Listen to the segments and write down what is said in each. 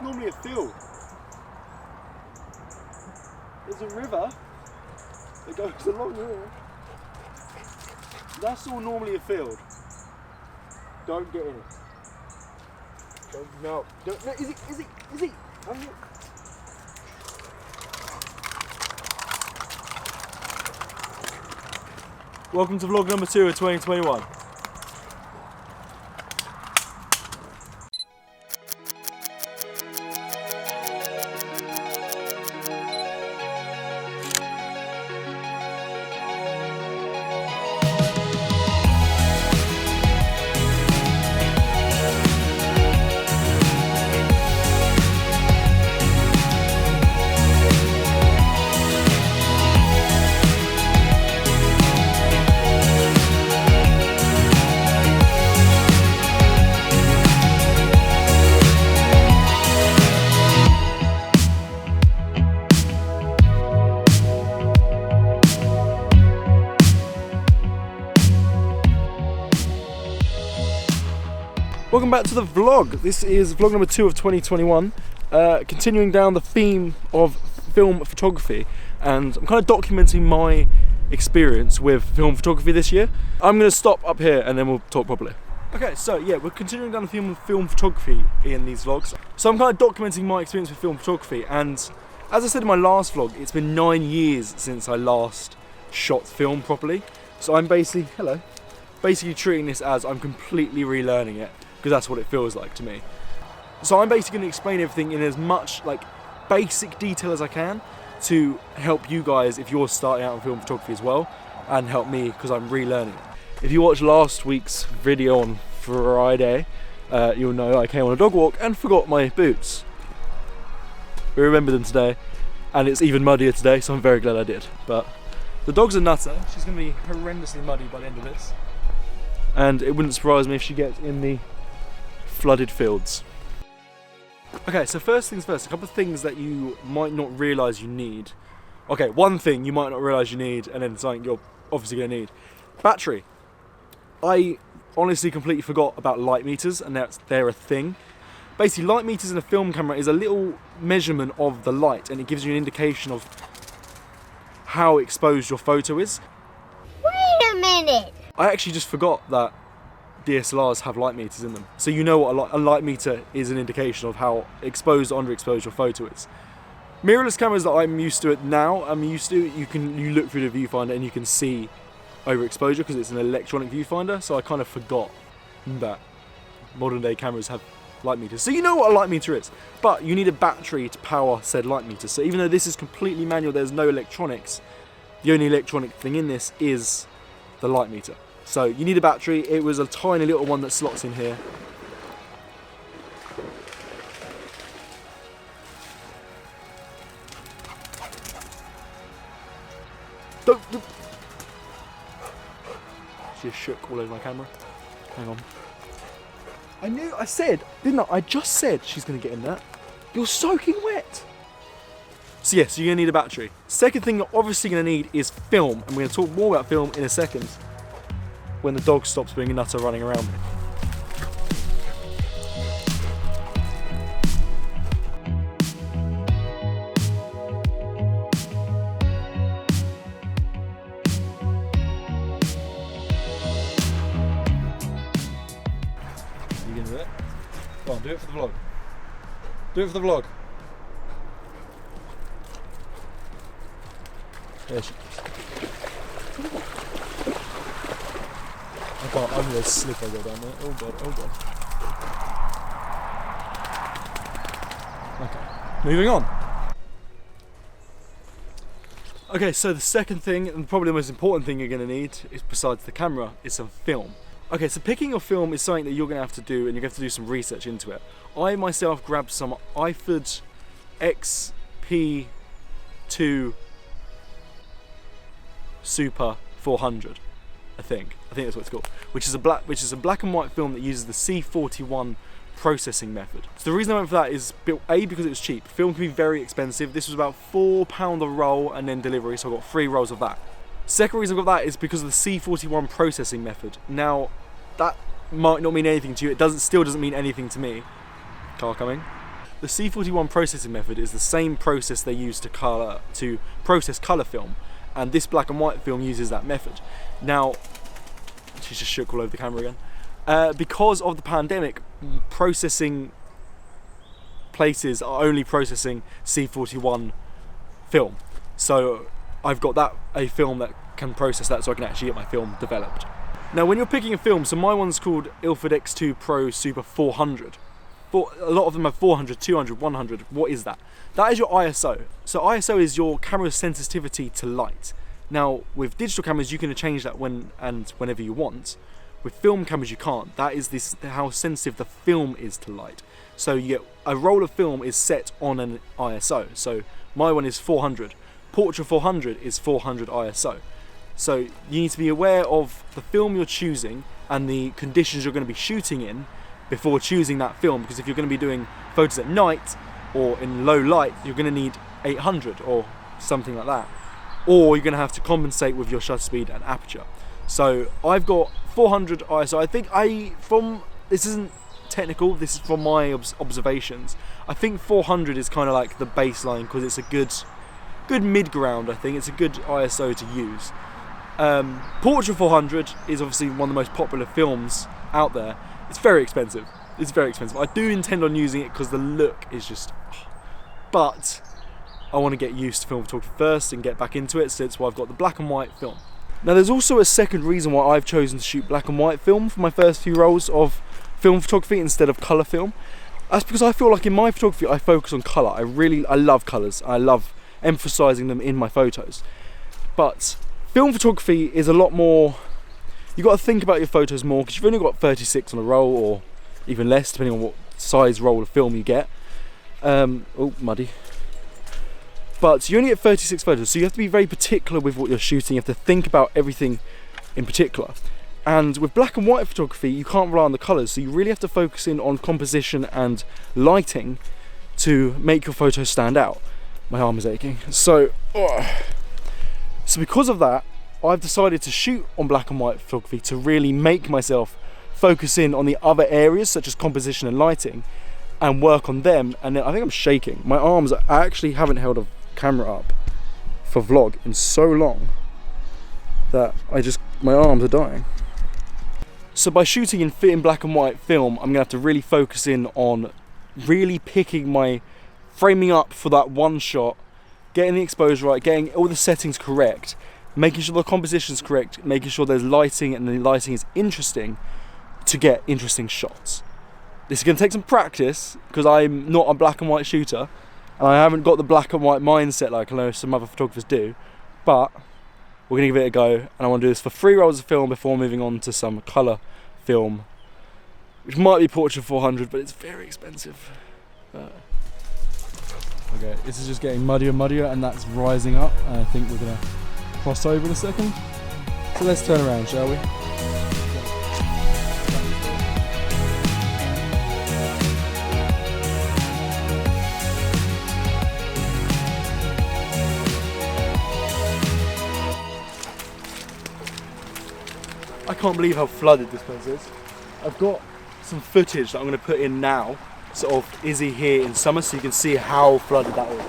normally a field. There's a river that goes along here. That's all normally a field. Don't get in it. No. Don't, no, is it? Welcome to vlog number 2 of 2021. Welcome back to the vlog. This is vlog number 2 of 2021, continuing down the theme of film photography, and I'm kind of documenting my experience with film photography this year. I'm going to stop up here and then we'll talk properly. Okay, so yeah, we're continuing down the theme of film photography in these vlogs. So I'm kind of documenting my experience with film photography, and as I said in my last vlog, it's been 9 years since I last shot film properly. So I'm basically treating this as I'm completely relearning it, because that's what it feels like to me. So I'm basically going to explain everything in as much like basic detail as I can to help you guys if you're starting out in film photography as well, and help me because I'm relearning it. If you watched last week's video on Friday, you'll know I came on a dog walk and forgot my boots. We remember them today, and it's even muddier today, so I'm very glad I did. But the dog's a nutter. She's going to be horrendously muddy by the end of this, and it wouldn't surprise me if she gets in the flooded fields. Okay, so first things first, a couple of things that you might not realise you need. Okay, one thing you might not realise you need, and then something you're obviously going to need. Battery. I honestly completely forgot about light meters, and they're a thing. Basically, light meters in a film camera is a little measurement of the light, and it gives you an indication of how exposed your photo is. Wait a minute! I actually just forgot that DSLRs have light meters in them, so you know what a light meter is, an indication of how exposed or underexposed your photo is. Mirrorless cameras that I'm used to you look through the viewfinder and you can see overexposure because it's an electronic viewfinder, so I kind of forgot that modern day cameras have light meters. So you know what a light meter is, but you need a battery to power said light meter. So even though this is completely manual, there's no electronics, the only electronic thing in this is the light meter. So you need a battery. It was a tiny little one that slots in here. Don't. She just shook all over my camera. Hang on. I said, didn't I? I just said she's going to get in that. You're soaking wet. So yes, you're going to need a battery. Second thing you're obviously going to need is film. And we're going to talk more about film in a second, when the dog stops being a nutter running around me. You gonna do it? Come on, do it for the vlog. Do it for the vlog. There she is. I'm going to slip I go down there. Oh god, oh god. Okay, moving on. Okay, so the second thing, and probably the most important thing you're going to need, is besides the camera, is some film. Okay, so picking your film is something that you're going to have to do, and you're going to have to do some research into it. I myself grabbed some IFOD XP2 Super 400. I think that's what it's called, which is a black and white film that uses the C41 processing method. So the reason I went for that is A, because it was cheap. Film can be very expensive. This was about £4 a roll and then delivery, so I got 3 rolls of that. Second reason I got that is because of the C41 processing method. Now, that might not mean anything to you. It still doesn't mean anything to me. Car coming. The C41 processing method is the same process they use to process colour film, and this black and white film uses that method. Now, she just shook all over the camera again. Because of the pandemic, processing places are only processing C41 film. So I've got a film that can process that, so I can actually get my film developed. Now when you're picking a film, so my one's called Ilford X2 Pro Super 400. A lot of them have 400, 200, 100. What is that? That is your ISO. So ISO is your camera's sensitivity to light. Now with digital cameras you can change that whenever you want. With film cameras you can't. That is how sensitive the film is to light. So you get a roll of film is set on an ISO. So my one is 400. Portrait 400 is 400 ISO. So you need to be aware of the film you're choosing and the conditions you're going to be shooting in before choosing that film, because if you're going to be doing photos at night or in low light, you're going to need 800 or something like that, or you're going to have to compensate with your shutter speed and aperture. So I've got 400 ISO. I think this isn't technical, this is from my observations. I think 400 is kind of like the baseline because it's a good mid-ground. I think it's a good ISO to use. Portrait 400 is obviously one of the most popular films out there. It's very expensive. It's very expensive. I do intend on using it because the look is just... But I want to get used to film photography first and get back into it, so that's why I've got the black and white film. Now there's also a second reason why I've chosen to shoot black and white film for my first few rolls of film photography instead of colour film. That's because I feel like in my photography I focus on colour. I love colours. I love emphasising them in my photos. But film photography is a lot more... You've got to think about your photos more because you've only got 36 on a roll, or even less depending on what size roll of film you get. Oh, muddy. But you only get 36 photos, so you have to be very particular with what you're shooting. You have to think about everything in particular. And with black and white photography, you can't rely on the colours, so you really have to focus in on composition and lighting to make your photos stand out. My arm is aching. So because of that, I've decided to shoot on black and white photography to really make myself focus in on the other areas such as composition and lighting and work on them. And then I think I'm shaking. My arms, I actually haven't held a camera up for vlog in so long that my arms are dying. So by shooting in black and white film, I'm gonna have to really focus in on really framing up for that one shot, getting the exposure right, getting all the settings correct, making sure the composition's correct, making sure there's lighting and the lighting is interesting to get interesting shots. This is going to take some practice because I'm not a black and white shooter and I haven't got the black and white mindset like I know some other photographers do, but we're going to give it a go, and I want to do this for 3 rolls of film before moving on to some colour film, which might be Portrait 400, but it's very expensive. Okay, this is just getting muddier and muddier, and that's rising up, and I think we're going to cross over in a second. So let's turn around, shall we? I can't believe how flooded this place is. I've got some footage that I'm going to put in now, sort of Izzy here in summer, so you can see how flooded that is.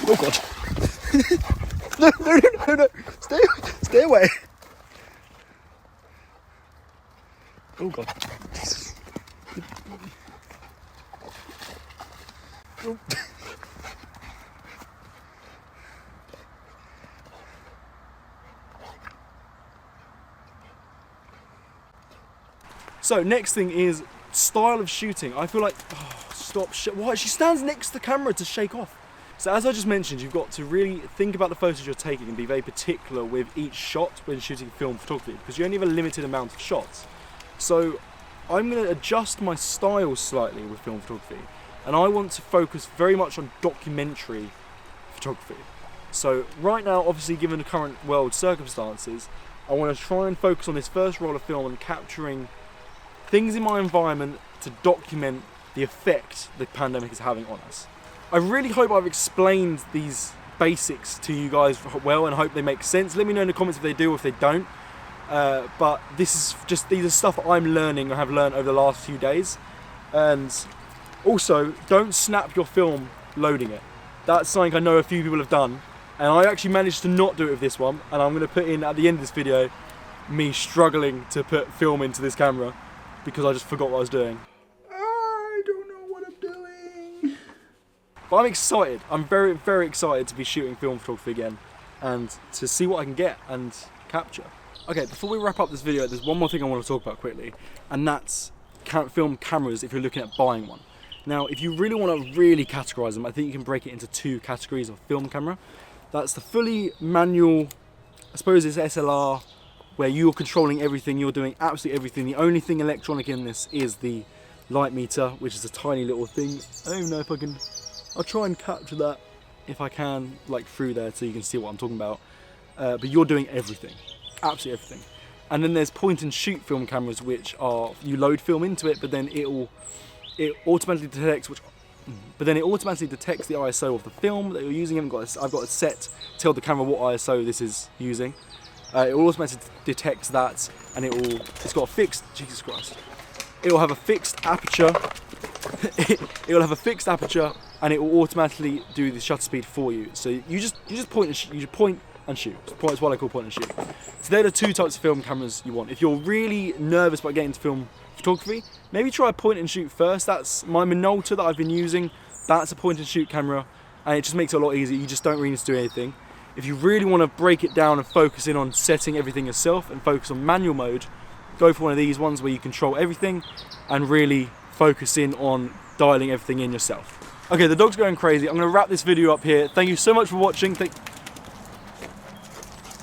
Oh god. No. Stay away. Oh god. Jesus. Oh. So next thing is style of shooting. I feel like, why? She stands next to the camera to shake off. So as I just mentioned, you've got to really think about the photos you're taking and be very particular with each shot when shooting film photography, because you only have a limited amount of shots. So I'm going to adjust my style slightly with film photography, and I want to focus very much on documentary photography. So right now, obviously given the current world circumstances, I want to try and focus on this first roll of film and capturing things in my environment to document the effect the pandemic is having on us. I really hope I've explained these basics to you guys well, and hope they make sense. Let me know in the comments if they do or if they don't. But these are stuff that I'm learning, I have learned over the last few days. And also, don't snap your film loading it. That's something I know a few people have done, and I actually managed to not do it with this one, and I'm going to put in at the end of this video me struggling to put film into this camera because I just forgot what I was doing. I don't know what I'm doing. But I'm excited. I'm very, very excited to be shooting film photography again and to see what I can get and capture. Okay, before we wrap up this video, there's one more thing I want to talk about quickly, and that's film cameras if you're looking at buying one. Now, if you really want to really categorize them, I think you can break it into two categories of film camera. That's the fully manual, I suppose it's SLR, where you're controlling everything, you're doing absolutely everything. The only thing electronic in this is the light meter, which is a tiny little thing. I don't even know if I can, I'll try and capture that if I can, like through there so you can see what I'm talking about. But you're doing everything, absolutely everything. And then there's point and shoot film cameras, which are, you load film into it, but then it automatically detects the ISO of the film that you're using. I've got a set, tell the camera what ISO this is using. It will automatically detect that, and it's got a fixed, Jesus Christ. It will have a fixed aperture. It will have a fixed aperture, and it will automatically do the shutter speed for you. So you just point and shoot. You just point and shoot. It's what I call point and shoot. So they're the two types of film cameras you want. If you're really nervous about getting into film photography, maybe try a point and shoot first. That's my Minolta that I've been using. That's a point and shoot camera, and it just makes it a lot easier. You just don't really need to do anything. If you really want to break it down and focus in on setting everything yourself and focus on manual mode, go for one of these ones where you control everything and really focus in on dialing everything in yourself. Okay, the dog's going crazy. I'm going to wrap this video up here. Thank you so much for watching.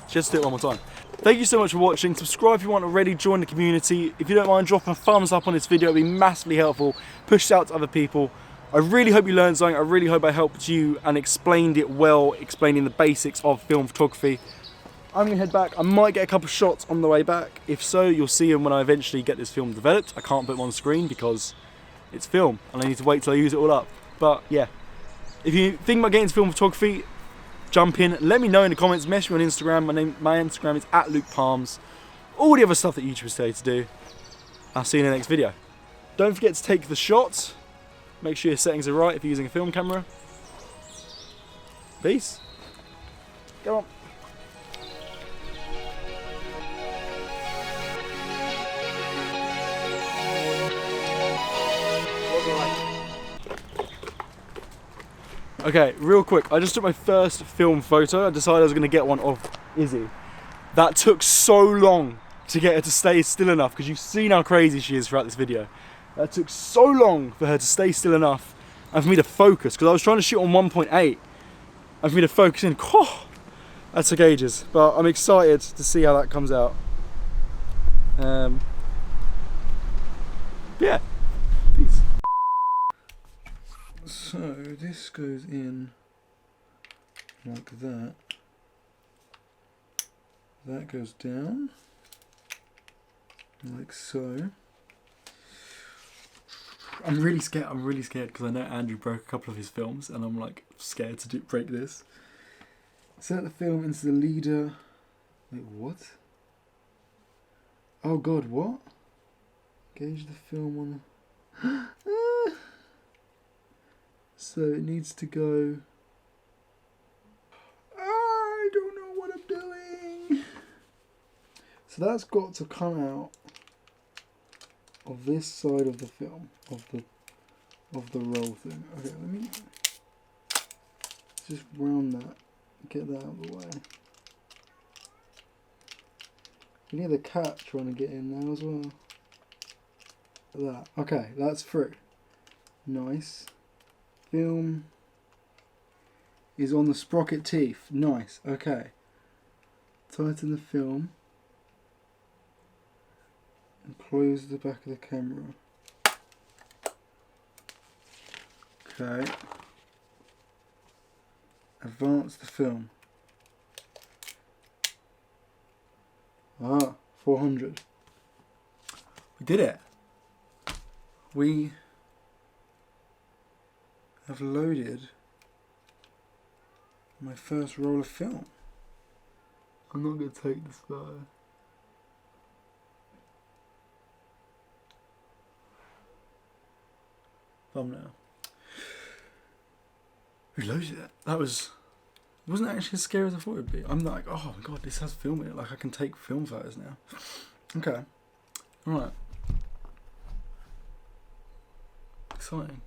Just do it one more time. Thank you so much for watching. Subscribe if you aren't already, join the community. If you don't mind, drop a thumbs up on this video. It'd be massively helpful. Push it out to other people. I really hope you learned something. I really hope I helped you and explained it well, explaining the basics of film photography. I'm gonna head back. I might get a couple of shots on the way back. If so, you'll see them when I eventually get this film developed. I can't put them on screen because it's film and I need to wait till I use it all up. But yeah, if you think about getting into film photography, jump in. Let me know in the comments. Message me on Instagram. My Instagram is @LukePalms. All the other stuff that YouTubers say to do. I'll see you in the next video. Don't forget to take the shots. Make sure your settings are right if you're using a film camera. Peace. Go on. Okay, real quick, I just took my first film photo. I decided I was going to get one of Izzy. That took so long to get her to stay still enough, because you've seen how crazy she is throughout this video. That took so long for her to stay still enough and for me to focus, because I was trying to shoot on 1.8 and for me to focus in. Oh, that took ages, but I'm excited to see how that comes out. Yeah, peace. So this goes in like that. That goes down like so. I'm really scared because I know Andrew broke a couple of his films and I'm like scared to break this. Set the film into the leader. Wait, what? Oh god, what? Gauge the film on so it needs to go. I don't know what I'm doing. So that's got to come out of this side of the film, of the roll thing. Okay, let me just round that, get that out of the way. You need the cat trying to get in now as well. That. Okay, that's through. Nice. Film is on the sprocket teeth. Nice. Okay. Tighten the film. And close the back of the camera. Okay. Advance the film. Ah, 400. We did it. We have loaded My first roll of film. I'm not going to take this though. Thumbnail. We loaded it. It wasn't actually as scary as I thought it would be. I'm like, oh my god, this has film in it. Like I can take film photos now. Okay. Alright. Exciting.